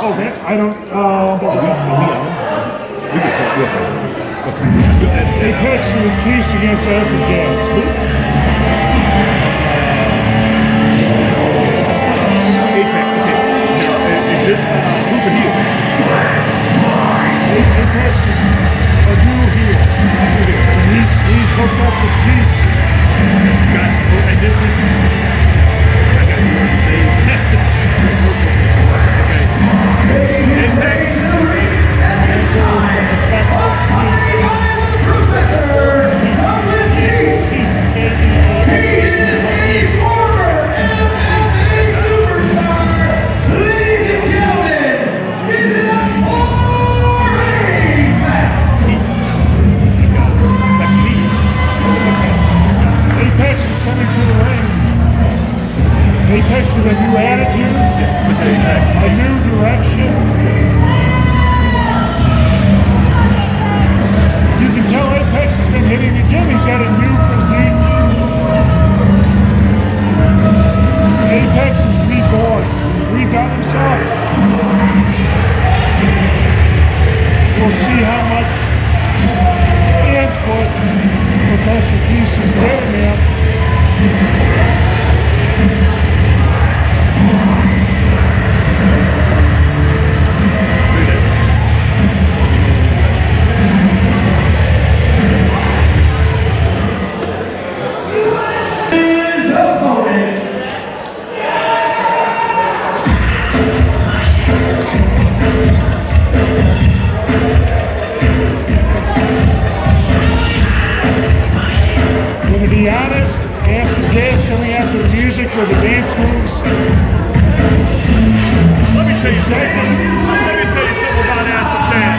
Oh, man, I don't. We can talk real quick. They pitched to increase against us and Jazz. Apex, okay. Now, is this, who's the heel? Apex is a new heel. And he's hooked up with Keith. Got it. Oh, and this is, I got you on the name. Okay. Apex. Apex is coming to the ring. Apex with a new attitude, a new direction. You can tell Apex has been hitting the gym. He's got a new physique. Apex is reborn. He's redone himself. We'll see how much input Professor Keith is getting him. To be honest, ask the Jazz coming after the music or the dance moves. Let me tell you something. About Acid Jazz.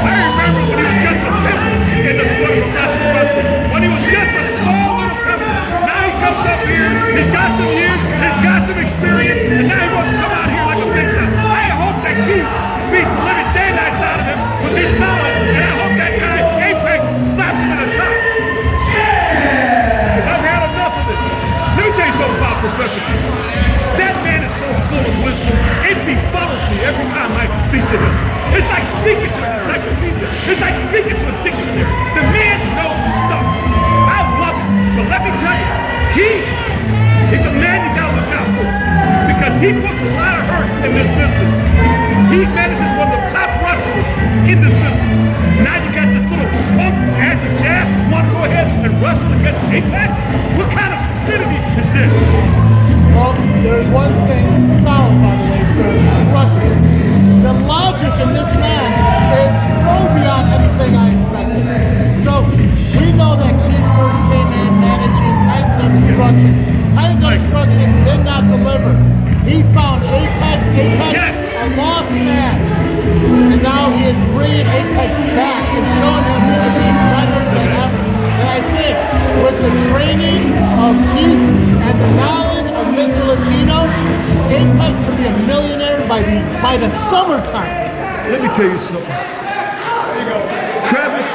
I remember when he was just a pimple in the professional wrestling. When he was just a small little pimple. Now he comes up here, he's got some years, he's got some experience, and now he wants to come out here like a big shot. I hope that Keith beats the living daylights out of him with this knowledge, and I hope that guy, Apex, slaps him in the chops. Because I've had enough of this. Let me tell you something about Professor Keith. That man is so full of wisdom, it befuddles me every time I speak to him. It's like speaking to an encyclopedia. It's like speaking to a dictionary. The man knows his stuff. I love it. But let me tell you, he is a man you gotta look out for. Because he puts a lot of hurt in this business. He manages one of the top wrestlers in this business. Now you got this little punk ass of Jazz want to go ahead and wrestle against Apex? What kind of stupidity is this? Well, there's one thing solid, by the way, sir. Rugby. The logic in this man is so beyond anything I expected. So, we know that Keith first came in managing Titans of Destruction. Titans of Destruction did not deliver. He found Apex, Yes. a lost man. And now he is bringing Apex back and showing him he can be better than ever. And I think with the training of Keith and the knowledge of Mr. Latino, Apex could be a millionaire by the summertime. Let me tell you something. Travis,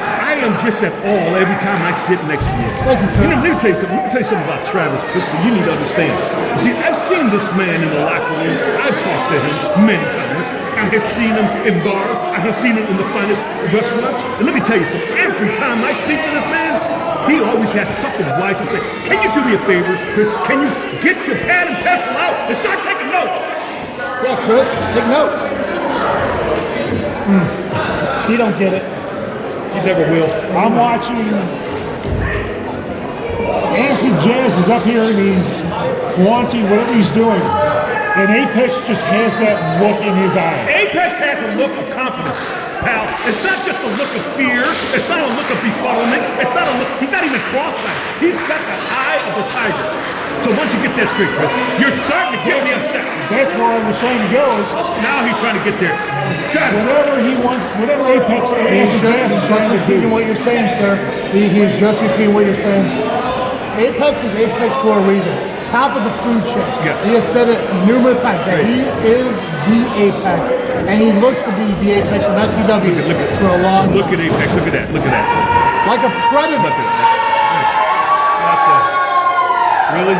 I am just at all every time I sit next to you. Thank you, sir. Let me tell you something about Travis, Christopher. You need to understand. See, I've seen this man in the locker room. I've talked to him many times. I have seen him in bars. I have seen him in the finest restaurants. And let me tell you something. Every time I speak to this man, he always has something wise to say. Can you do me a favor, Chris? Can you get your pad and pencil out and start taking notes? Yeah, Chris, take notes. You don't get it. You never will. I'm watching. Acid Jazz is up here and he's flaunting whatever he's doing. And Apex just has that look in his eye. Apex has a look of confidence, pal. It's not just a look of fear. It's not a look of befuddlement. It's not a look. He's not even cross-eyed. He's got the eye of the tiger. So once you get that straight, Chris, you're starting to get me upset. That's where I was trying to go. Is Now he's trying to get there. whatever he wants, whatever Apex Acid Jazz is trying to repeating do. what you're saying, sir. He's just repeating what you're saying. Apex is Apex for a reason. Top of the food chain. Yes. He has said it numerous times that he is the Apex, and he looks to be the Apex of SCW for a long time. Look at Apex. Look at that. Look at that. Like a predator. Look at that. Really?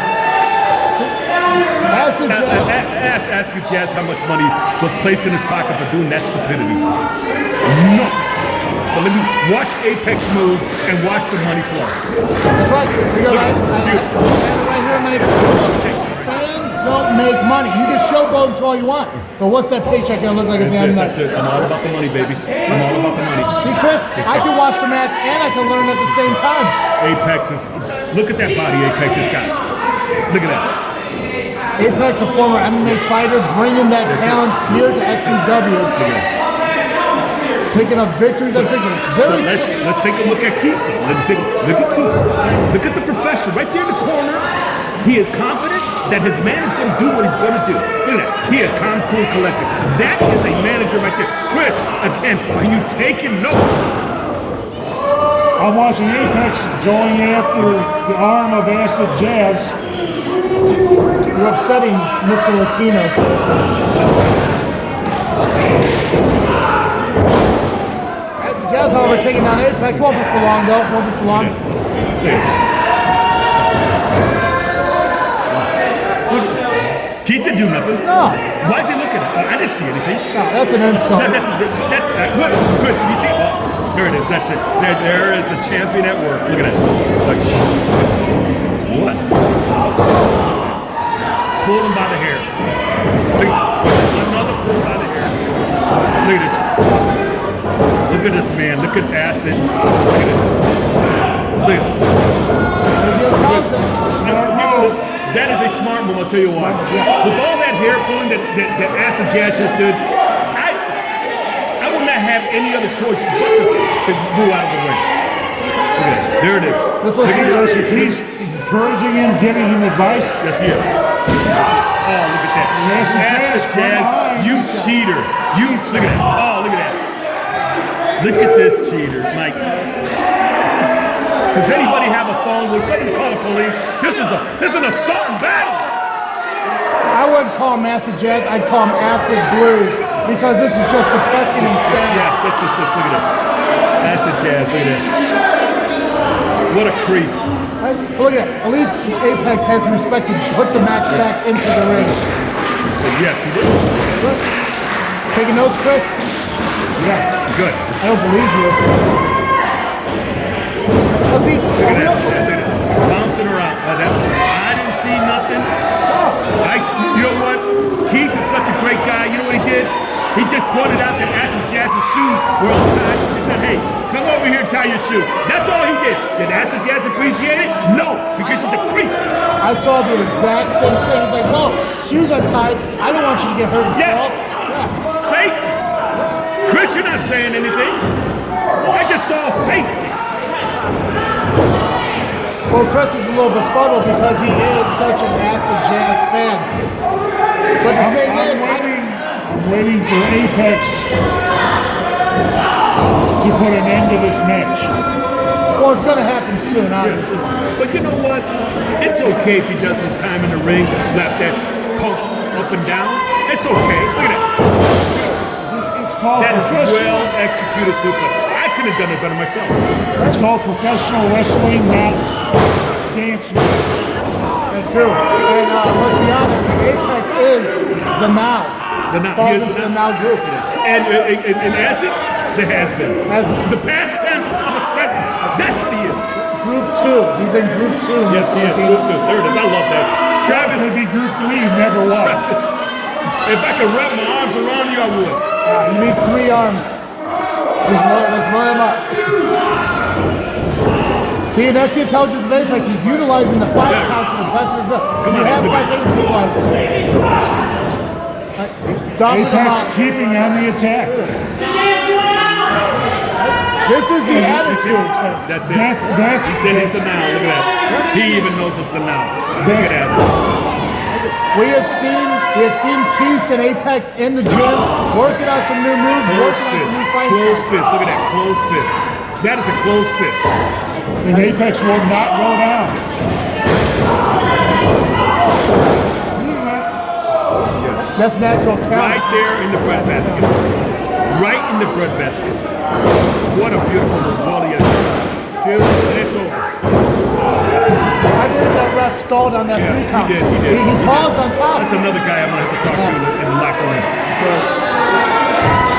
Acid Jazz. Ask Jazz how much money was placed in his pocket for doing that stupidity. Nothing. But let me watch Apex move and watch the money flow. That's right. We got right here, mate. Fans don't make money. You can showboat all you want, but what's that paycheck gonna look like at the end of the night? That's it. I'm all about the money, baby. I'm all about the money. See, Chris, I can watch the match and I can learn at the same time. Apex, look at that body Apex has got. Look at that. Apex, a former MMA fighter, bringing that talent here to SCW. Picking up victories and victories. Let's take a look at Keith. Look at Keith. Look at the professional right there in the corner. He is confident that his man is going to do what he's going to do. Look at that. He is calm, cool, collected. That is a manager right there. Chris, again, are you taking notes? I'm watching Apex going after the arm of Acid Jazz. You're upsetting Mr. Latino. Jazz, however, taking down Apex. Won't be for long, though. Won't be for long. Keith didn't do nothing. No. Why is he looking at me? I didn't see anything. No, that's an insult. What? Chris, did you see? Oh, there it is. That's it. There is a champion at work. Look at that. Like, what? Pull him by the hair. Another pull by the hair. Look at this. Look at this man. Look at Acid. Look at this. Look at this. That is a smart move, I'll tell you why. With all that hair pulling that Acid Jazz just did, I would not have any other choice but to move out of the ring. Look at that. There it is. Look at this. He's encouraging him, giving him advice. Yes, he is. Oh, look at that. Acid Jazz, you cheater. Look at that. Oh, look at that. Look at this cheater, Mike. Does anybody have a phone? Would somebody call the police? This is an assault and battle. I wouldn't call him Acid Jazz. I'd call him Acid Blues because this is just depressing and sad. Yeah, that's just look at that. Acid Jazz, look at this. What a creep. Look at it. At least Apex has the respect to put the match back into the ring. Yes, he did. Look. Taking notes, Chris? Yeah, good. I don't believe you. Let's see. Look at that. Bouncing around. I didn't see nothing. You know what? Keith is such a great guy. You know what he did? He just pointed out that Acid Jazz's shoes were untied. He said, hey, come over here and tie your shoe. That's all he did. Did Acid Jazz appreciate it? No, because he's a creep. I saw the exact same thing. He's like, no, shoes untied. I don't want you to get hurt. Yeah. Safety. Chris, you're not saying anything. I just saw safety. Well, Chris is a little befuddled because he is such an Acid Jazz fan. But the thing is, I'm waiting for Apex to put an end to this match. well, it's going to happen soon, obviously. But you know what? It's okay if he does his time in the rings and slap that punk up and down. It's okay. Look at that. It's called That is professional. well executed super. I could have done it better myself. It's called professional wrestling, not dance music. That's true. And let's be honest, Apex is the now. The now. Falls He is into the the now group. And acid, there has been. The past tense of a sentence. That's what he is. Group 2. He's in Group 2. Yes, he is. Group 2. There it is. I love that. Travis. Could be Group 3, you never was. If I could wrap my arms around you, I would. You need 3 arms. Let's line him up. See, that's the intelligence of Apex. He's utilizing the 5 counts of the best of his best. You have 5 seconds to utilize it. Stop Apex keeping on the attack. This is the attitude. That's it. That's He said it's the now. Look at that. He even knows it's the now. Look at that. We have seen Keith and Apex in the gym working on some new moves, working on some new fights. Closed fist. Look at that. Closed fist. That is a closed fist. And Apex will not go down. Yes. That's natural talent. Right there in the breadbasket. Right in the breadbasket. What a beautiful volley. And it's over. I believe that ref stalled on that 3 count. He did. He paused on top. That's another guy I'm gonna have to talk to in the locker room.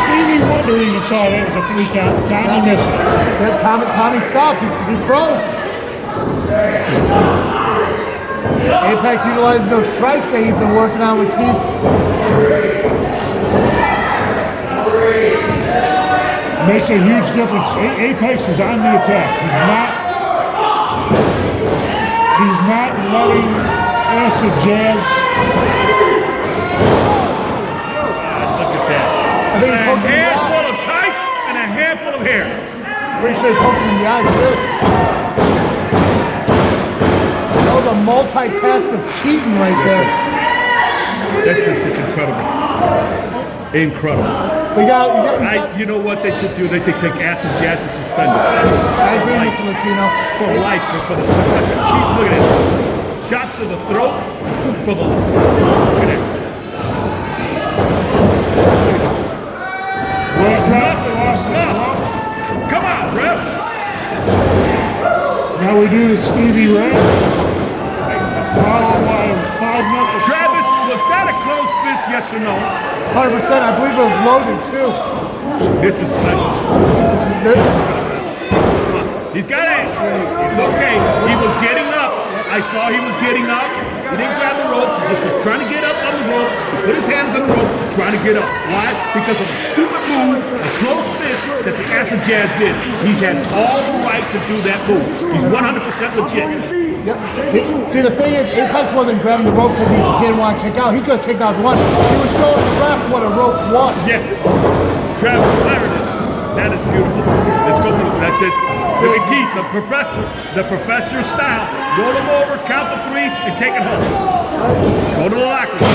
Stevie Wonder even saw that as a 3 count. Tommy missed it. Yeah, Tommy stopped. He froze. Apex utilized those strikes that he's been working on with Keith. Makes a huge difference. Apex is on the attack. He's not letting Acid Jazz. Look at that. I think he A poked him in the eye. handful of tights and a handful of hair. Pretty sure he poked him in the eye too. That was a multitask of cheating right there. That's just incredible. Incredible. You know what they should do? They should take Acid Jazz and suspend it. I agree, Mr. Latino. For life, for such a cheap. Look at it. Shots to the throat for the. Look at that. Come on, ref. Now we do the Stevie Ray. Followed by 5 knuckles. Travis, was that a closed fist, yes or no? 100%. I believe it was loaded too. This is good. He's got it. It's okay. He was getting up. I saw he was getting up. He didn't grab the ropes. He just was trying to get up on the rope. He put his hands on the rope, trying to get up. Why? Because of a stupid move, a close fist that the Acid Jazz did. He has all the right to do that move. He's 100% legit. Yep. See, the thing is, Apex wasn't grabbing the rope because he didn't want to kick out. He could have kicked out one. He was showing the ref what a rope was. Yeah. Travis, there it is. That is beautiful. Let's go through. That's it. Look at Keith, the professor style. Roll him over, count the 3, and take it home. Go to the locker room.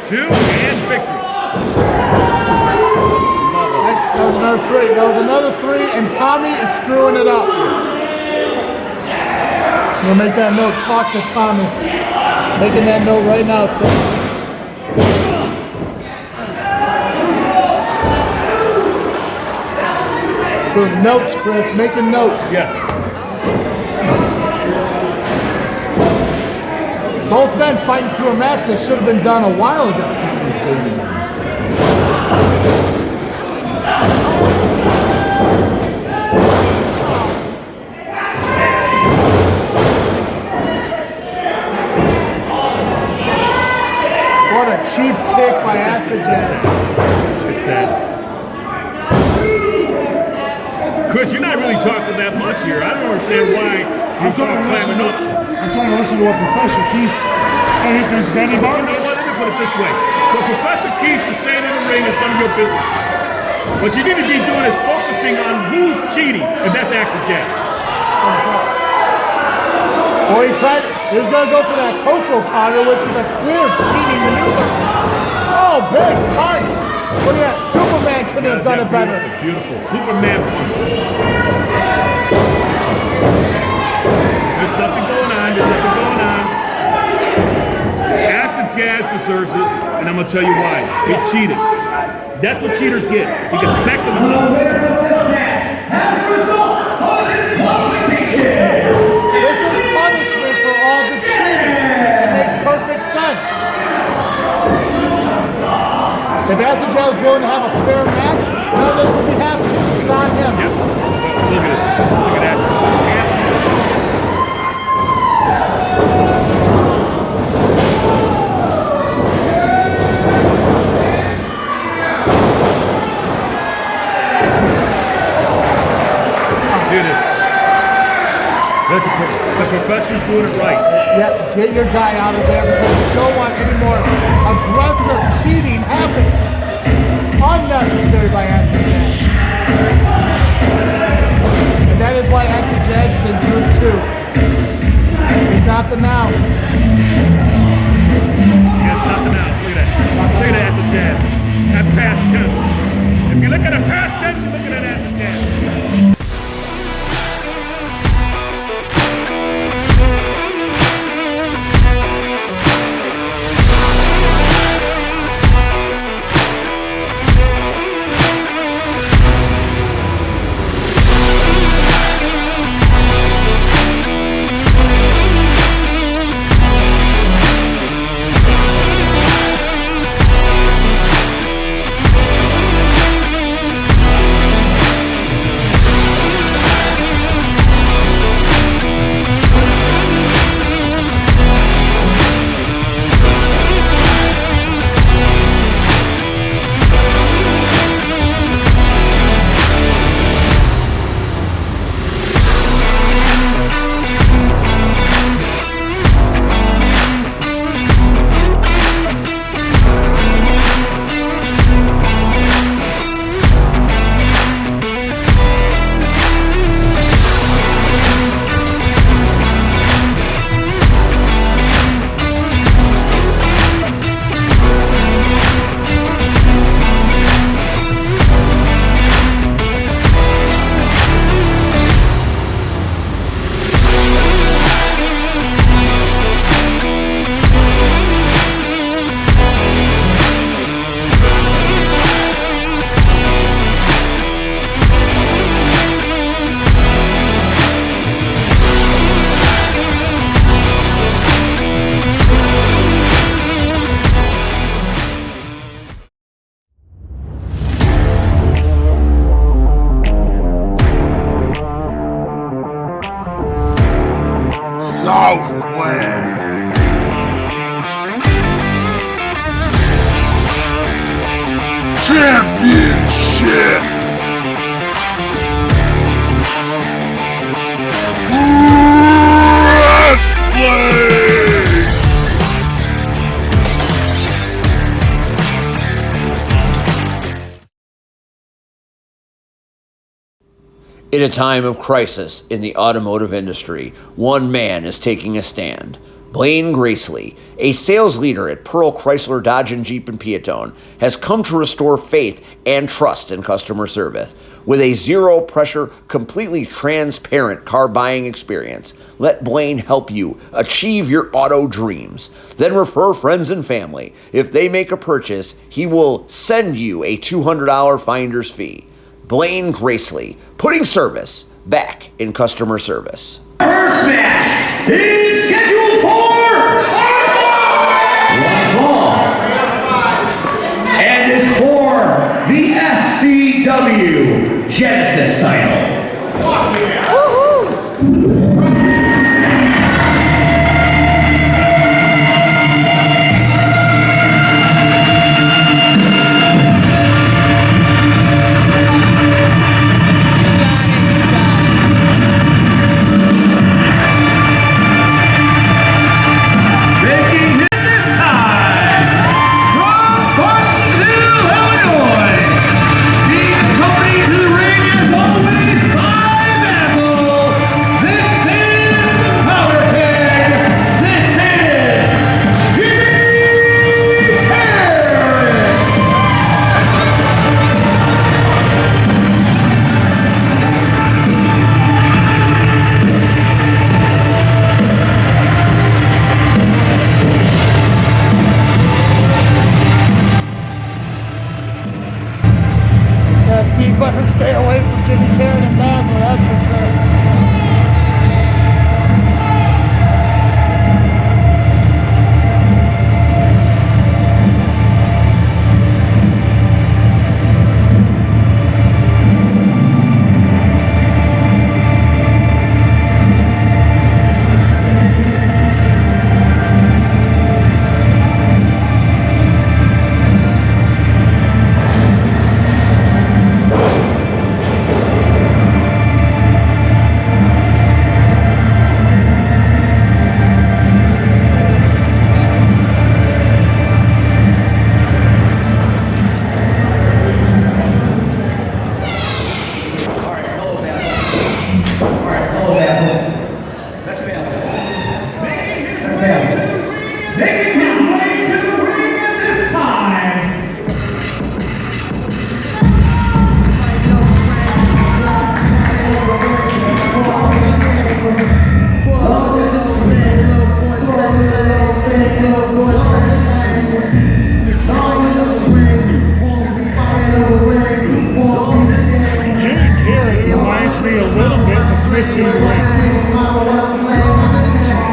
2, and victory. That was another 3. That was another 3, and Tommy is screwing it up. We'll make that note. Talk to Tommy. Making that note right now, sir. Notes, Chris. Making notes. Yes. Both men fighting through a match that should have been done a while ago. What a cheap kick by Acid Jazz. It's sad. Chris, you're not really talking that much here. I don't understand why you're clamming up. I'm trying to listen to what Professor Keith and if there's Benny No, Barnes. let me put it this way. What Professor Keith is saying in the ring is none of your business. What you need to be doing is focusing on who's cheating, and that's Acid Jazz. Or he was going to go for that Coco counter, which is a clear cheating maneuver. Oh, big Karryt. Look at that. Superman couldn't have done it better. Beautiful. Superman punch. There's nothing going on. There's nothing going on. Acid Jazz deserves it, and I'm going to tell you why. He cheated. That's what cheaters get. You can smack them in the This is punishment for all the cheating. It makes perfect sense. If Acid Jazz is willing to have a fair match, none of this would be happening. It's on him. Yep. Look at this. Look at Acid. Do this. The professor's doing it right. Yeah, get your guy out of there because you don't want any more aggressive cheating happening. Unnecessary by Acid Jazz. And that is why Acid Jazz is in group 2. He's not the now. Yeah, it's not the mouse. Look at that. Look at that Acid Jazz. At past tense. If you look at a past tense, you're looking at Acid Jazz. Championship. Wrestling. In a time of crisis in the automotive industry, one man is taking a stand. Blaine Gracely, a sales leader at Pearl Chrysler Dodge and Jeep and Peatone, has come to restore faith and trust in customer service. With a zero-pressure, completely transparent car buying experience, let Blaine help you achieve your auto dreams. Then refer friends and family. If they make a purchase, he will send you a $200 finder's fee. Blaine Gracely, putting service back in customer service. First match is scheduled for one fall, and is for the SCW Genesis title. Steve better stay away from Jimmy Karryt and Basil, that's for sure.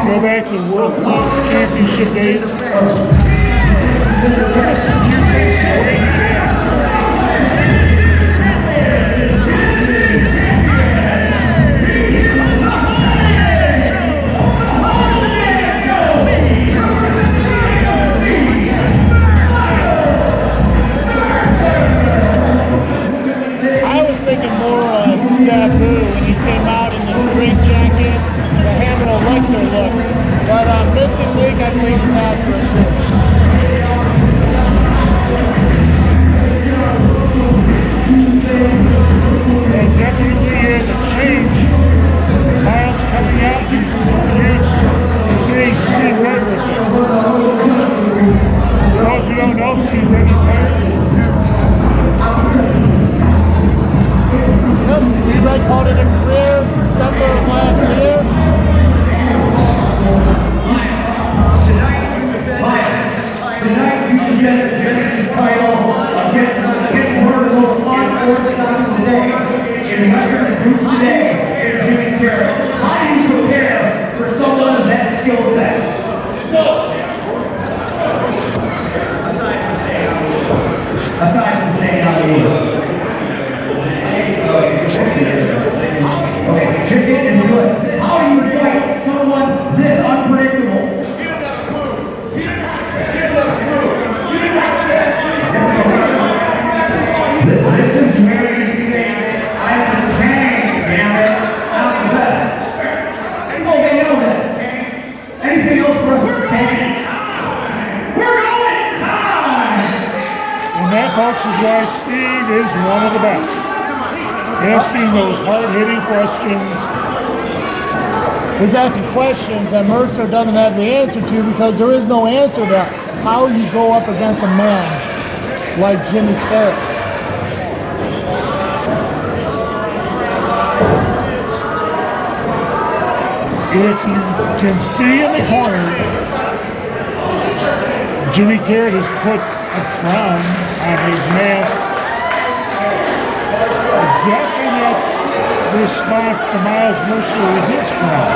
Go back to World Class Championship days. Just a few things to wait I was thinking more on Sabu when he came out in the straight jacket, the Hannibal Lecter look. But Missing Link, I believe, is after it too. There definitely is a change. Myles coming out, you used to say see red with it. For those who don't know, see red retired. Yep, C-Red called it a career December of last year. Tonight you defend the Genesis title against one of the most unorthodox today. Jimmy Karryt today. Jimmy Karryt. How do you prepare for someone of that skill set? Aside from staying out of the woods. Okay, chicken is good. How do you fight someone this unpredictable? He didn't have a clue. He didn't have a clue. is why Steve is one of the best. Asking those hard-hitting questions. He's asking questions that Mercer doesn't have the answer to because there is no answer to how you go up against a man like Jimmy Karryt. If you can see in the corner, Jimmy Karryt has put a crown on his mask. A definite response to Myles Mercer with his crown.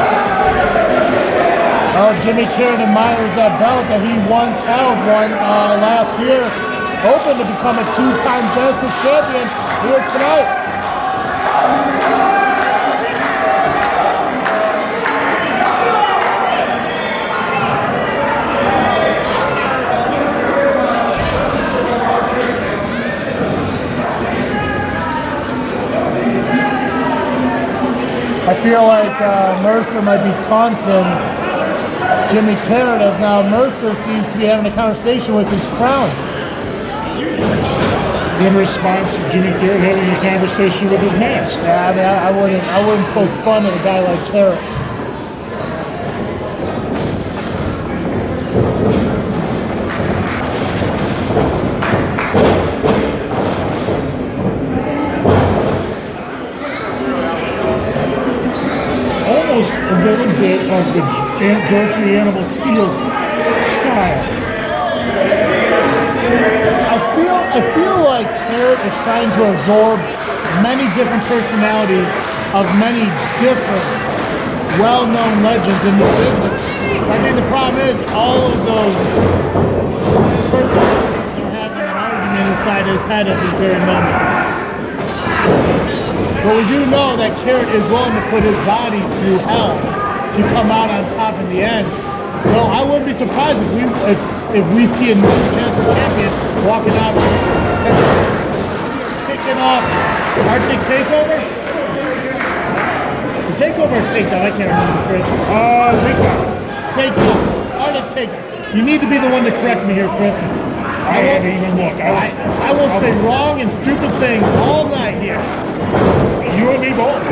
Oh, Jimmy Karryt admires that belt that he once held last year, hoping to become a two-time Genesis champion here tonight. I feel like Mercer might be taunting Jimmy Karryt as now Mercer seems to be having a conversation with his crown. In response to Jimmy Karryt having a conversation with his mask. Yeah, I mean, I wouldn't poke fun at a guy like Karryt. Almost a little bit of the George the Animal Steel style. I feel like Karryt is trying to absorb many different personalities of many different well-known legends in the business. I think the problem is all of those personalities are having an argument inside his head at this very moment. But we do know that Karryt is willing to put his body through hell to come out on top in the end. So I wouldn't be surprised if we see a new Genesis champion walking out kicking off Arctic Takeover? The Takeover or Takedown? I can't remember, Chris. Takedown. Takedown. Arctic Takeover. You need to be the one to correct me here, Chris. I haven't even looked. I will say wrong and stupid things all night here. You and me both.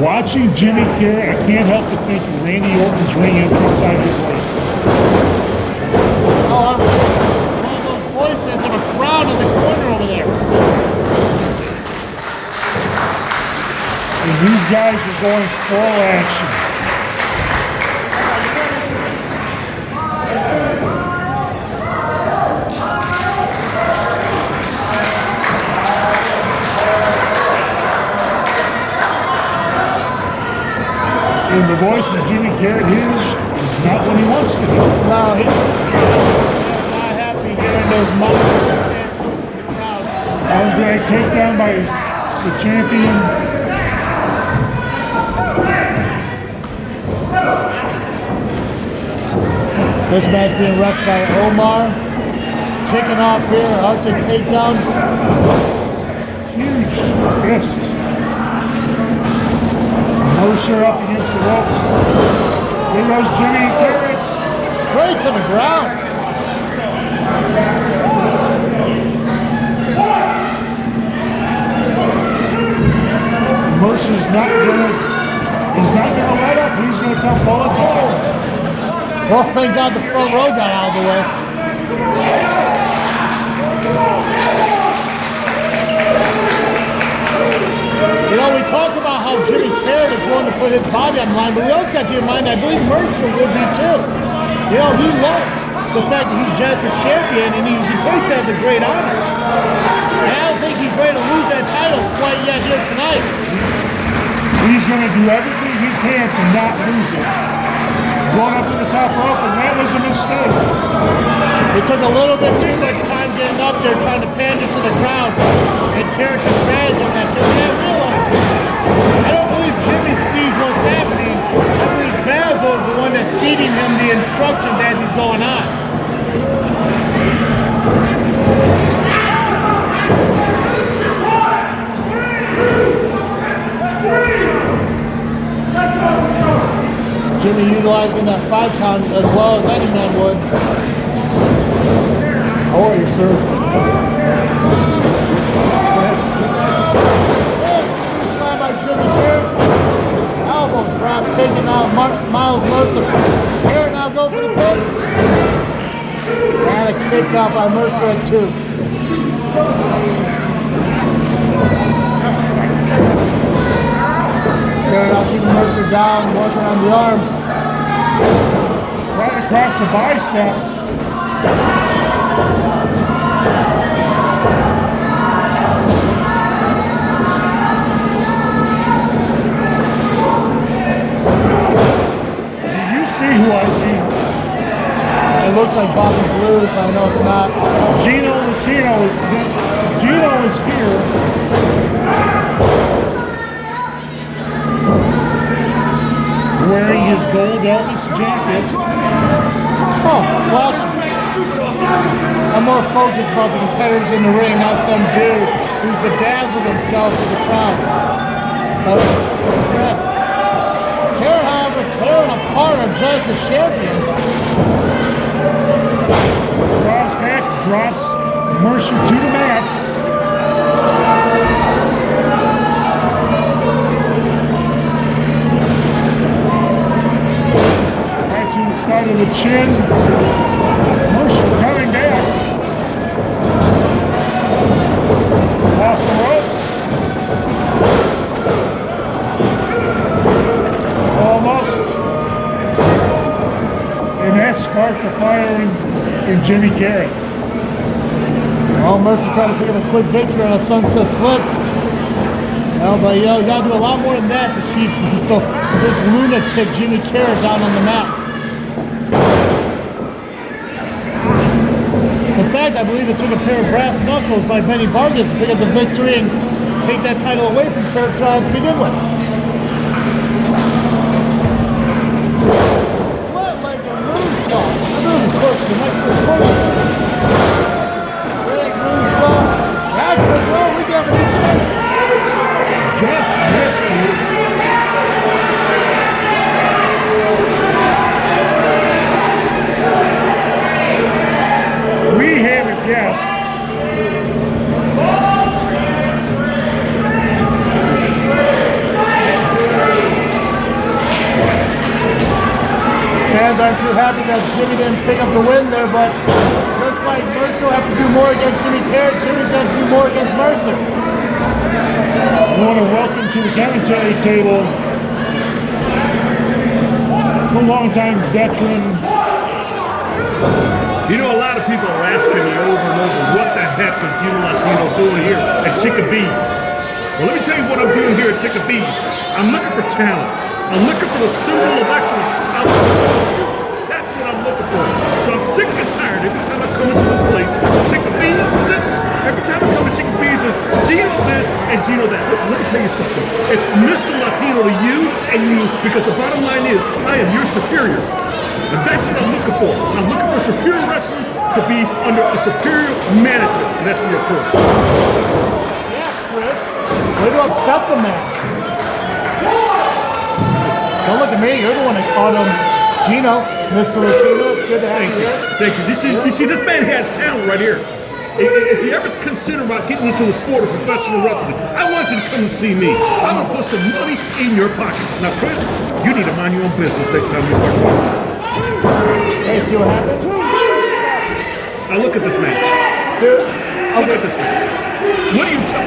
Watching Jimmy Karryt, I can't help but think of Randy Orton's ring entrance out of your voices. Oh, I'm one of those voices of a crowd in the corner over there. And these guys are going full action. And the voice of Jimmy Karryt is not what he wants to be. No, he's not happy hearing those monsters chants from the crowd. Andre takedown by the champion. This match being wrecked by Omar. Kicking off here, Arctic takedown. Huge fist. Mercer up against the ropes. There goes Jimmy Karryt. Straight to the ground. Mercer's not gonna let up. He's gonna come full attack. Well, thank God the front row got out of the way. You know, we talk about how Jimmy Karryt is willing to put his body on the line, but we also got to keep in mind, I believe Mercer would be too. You know, he loves the fact that he's Genesis champion, and he takes that as a great honor. And I don't think he's ready to lose that title quite yet here tonight. He's going to do everything he can to not lose it. Going up to the top rope, and that was a mistake. It took a little bit too much time getting up there, trying to pander to the ground, and Karryt took advantage of that. I don't believe Jimmy sees what's happening. I believe Basil is the one that's feeding him the instructions as he's going on. Jimmy utilizing that 5 count as well as any man would. How are you, sir? Slam by Jimmy Carr. Elbow drop taking out Myles Mercer. Carr now go for the pin. And a kick out by Mercer at 2. Carr now keeping Mercer down, working on the arm. Right across the bicep. You see who I see? It looks like Bobby Blues, but I know it's not. Gino Latino. Gino is here. Wearing his gold Elvis jacket. Oh, well, I'm more focused about the competitors in the ring, not some dude who's bedazzled himself with the crowd. Carr, however, Carr and Carr are just as champions. Cross back, drops Mercer to the mat. Right to the side of the chin. Mercer coming down. Off the ropes. Almost. And that sparked the fire in Jimmy Karryt. Well, Mercer trying to pick up a quick victory on a sunset flip. Well, but you gotta do a lot more than that to keep this lunatic Jimmy Karryt down on the mat. In fact, I believe it took a pair of brass knuckles by Benny Vargas to pick up the victory and take that title away from Karryt to begin with. What, like a moonsault? I know, of course, the next question. Big moonsault. That's what we got for each other. Just missed it. We have a guest. Fans aren't too happy that Jimmy didn't pick up the win there, but just like Mercer will have to do more against Jimmy Karryt, Jimmy's going to do more against Mercer. I want to welcome to the commentary table a longtime veteran. You know, a lot of people are asking me over and over, what the heck is Gino Latino doing here at Chickabee's? Well, let me tell you what I'm doing here at Chickabee's. I'm looking for talent. I'm looking for the symbol of excellence. That's what I'm looking for. So I'm sick and tired every time I come into this place. Chickabee's is it? Every time I come to Chickabee's is Gino this and Gino that. Listen, let me tell you something. It's Mr. Latino to you and you, because the bottom line is, I am your superior. And that's what I'm looking for. I'm looking for superior wrestlers to be under a superior management. And that's me, of course. Yeah, Chris. Way to upset the man. Don't look at me. You're the one that caught him. Gino, Mr. Latino, good to have you here. Thank you. You see, this man has talent right here. If you ever consider about getting into the sport of professional wrestling, I want you to come and see me. I'm going to put some money in your pocket. Now, Chris, you need to mind your own business next time you work. Hey, see what happens? Now look at this match. Dude, Look at this match.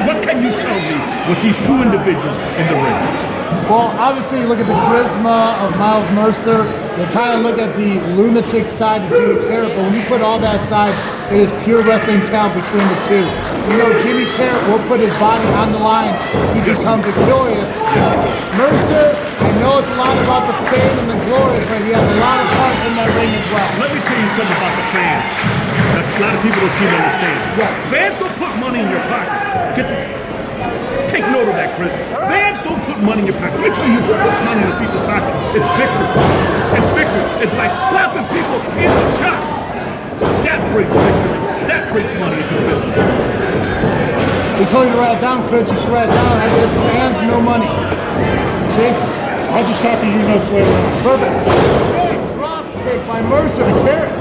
What can you tell me with these two individuals in the ring? well, obviously you look at the charisma of Myles Mercer. You kind of look at the lunatic side of Jimmy Karryt, but when you put all that aside, it is pure wrestling talent between the two. You know, Jimmy Karryt will put his body on the line. He becomes victorious. Mercer, I know it's a lot about the fame and the glory, but he has a lot of heart in that ring as well. Let me tell you something about the fans. That's a lot of people don't seem to understand. Yeah. Fans don't put money in your pocket. Take note of that, Chris. Fans don't put money in your pocket. Let me tell you who puts money in people's pocket. It's victory. It's victory. It's by slapping people in the chops. That brings victory. That brings money into the business. We told you to write it down, Chris. You should write it down. I said fans, no money. See? I'll just copy your notes later on. Perfect. Big drop kick by Mercer to Karryt.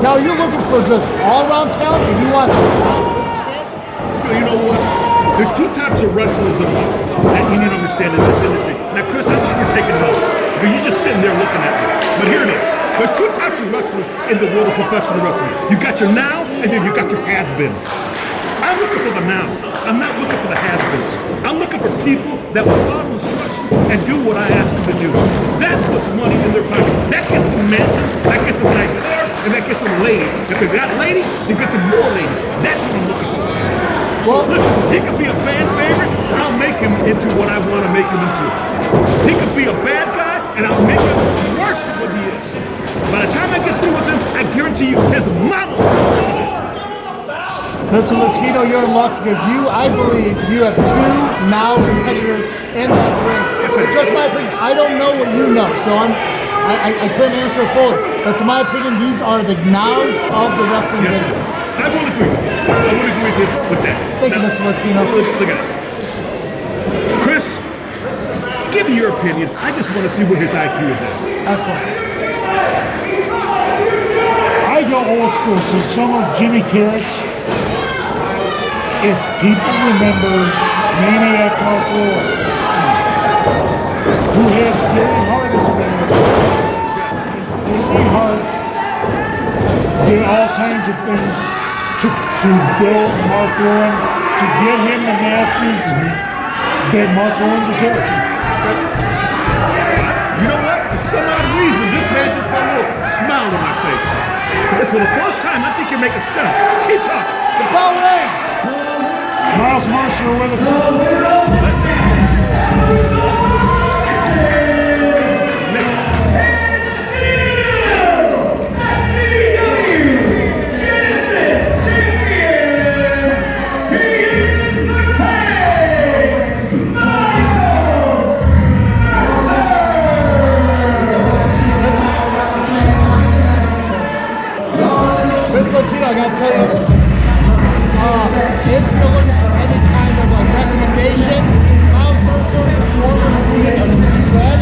Now you're looking for just all-around talent, and you want You know what? There's two types of wrestlers that you need to understand in this industry. Now, Chris, I think you're taking notes, but you're just sitting there looking at me. But hear me. There's two types of wrestlers in the world of professional wrestling. You got your now, and then you got your has-beens. I'm looking for the now. I'm not looking for the has-beens. I'm looking for people that will follow instructions and do what I ask them to do. That puts money in their pocket. That gets them mansions, that gets them nice cars, and that gets them ladies. If they got ladies, they get them more ladies. That's what I'm looking for. So listen, he could be a fan favorite, and I'll make him into what I want to make him into. He could be a bad guy, and I'll make him worse than what he is. By the time I get through with him, I guarantee you his mama. Mr. Latino, you're in luck because I believe you have two now competitors in that ring. It's just my opinion. I don't know what you know, so I couldn't answer it fully. But to my opinion, these are the nows of the wrestling business. I will agree with you. I will agree with that. Thank you, Mr. Latino. Look at it. Chris, give me your opinion. I just want to see where his IQ is at. Excellent. I go old school, so some of Jimmy Karryt's, if people remember Maniac Mark Lloyd, who had Gary Hart as a manager. Gary Hart did all kinds of things to build Mark Lloyd, to get him the matches that Mark Lloyd deserved. You know what? For some odd reason, this man just put a little smile on my face. Because for the first time, I think you're making sense. Keep talking. The bell rang. Myles Mercer with us. Mr. Latino, I gotta tell you, if you're looking for any kind of like recommendation, Myles Mercer, former student of C-Red,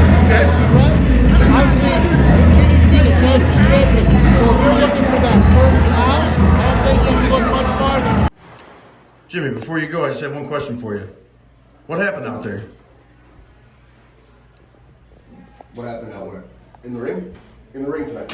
I'm saying continue to be the best champion. So if you're looking for that first out, I don't think you can look much farther. Jimmy, before you go, I just have one question for you. What happened out there? What happened out where? In the ring? In the ring tonight.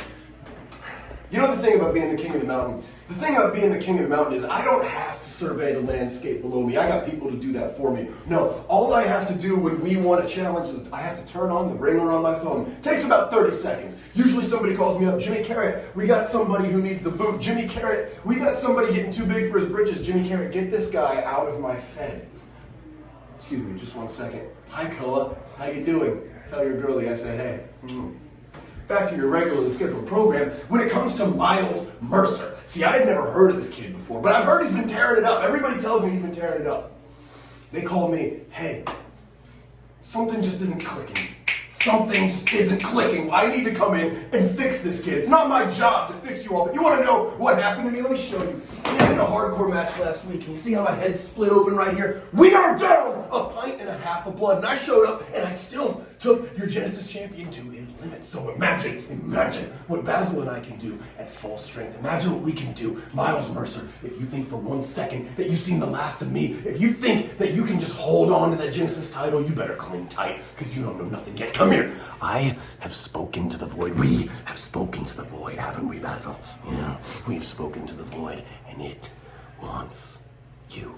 You know the thing about being the king of the mountain? The thing about being the king of the mountain is I don't have to survey the landscape below me. I got people to do that for me. No, all I have to do when we want a challenge is I have to turn on the ringer on my phone. It takes about 30 seconds. Usually somebody calls me up, Jimmy Karryt, we got somebody who needs the boot. Jimmy Karryt, we got somebody getting too big for his britches. Jimmy Karryt, get this guy out of my fed. Excuse me, just 1 second. Hi, Koa. How you doing? Tell your girlie I said hey. Back to your regularly scheduled program. When it comes to Myles Mercer, see, I had never heard of this kid before, but I've heard he's been tearing it up. Everybody tells me he's been tearing it up. They call me, hey, something just isn't clicking. Something just isn't clicking. I need to come in and fix this kid. It's not my job to fix you all, but you want to know what happened to me? Let me show you. See, I did a hardcore match last week, and you see how my head's split open right here? We are down 1.5 pints of blood, and I showed up, and I still took your Genesis champion to his limit. So imagine what Basil and I can do at full strength. Imagine what we can do. Myles Mercer, if you think for 1 second that you've seen the last of me, if you think that you can just hold on to that Genesis title, you better cling tight, because you don't know nothing yet. Come here. I have spoken to the void. We have spoken to the void, haven't we, Basil? Yeah, we've spoken to the void, and it wants you.